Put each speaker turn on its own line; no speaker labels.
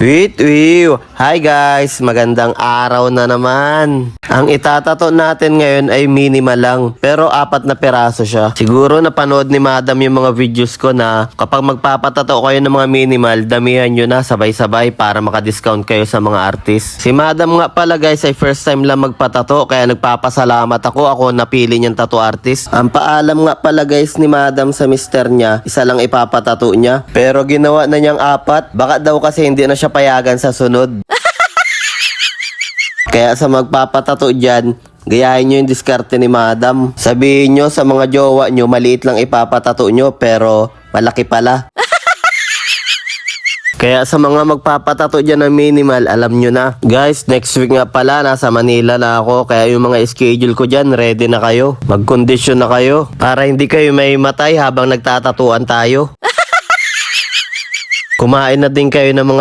Hi guys, magandang araw na naman. Ang itatato natin ngayon ay minimal lang, pero 4 na peraso siya. Siguro napanood ni Madam yung mga videos ko na kapag magpapatato kayo ng mga minimal, damihan nyo na sabay-sabay para makadiscount kayo sa mga artist. Si Madam nga pala guys ay first time lang magpatato, kaya nagpapasalamat ako napili niyang tattoo artist. Ang paalam nga pala guys ni Madam sa mister niya, isa lang ipapatato niya, pero ginawa na niyang 4, baka daw kasi hindi na siya payagan sa sunod. Kaya sa magpapatato dyan, gayahin nyo yung diskarte ni Madam. Sabihin nyo sa mga jowa nyo, maliit lang ipapatato nyo pero malaki pala. Kaya sa mga magpapatato dyan ng minimal, alam nyo na. Guys, next week nga pala, nasa Manila na ako. Kaya yung mga schedule ko dyan, ready na kayo. Mag-condition na kayo para hindi kayo may matay habang nagtatatuan tayo. Kumain na din kayo ng mga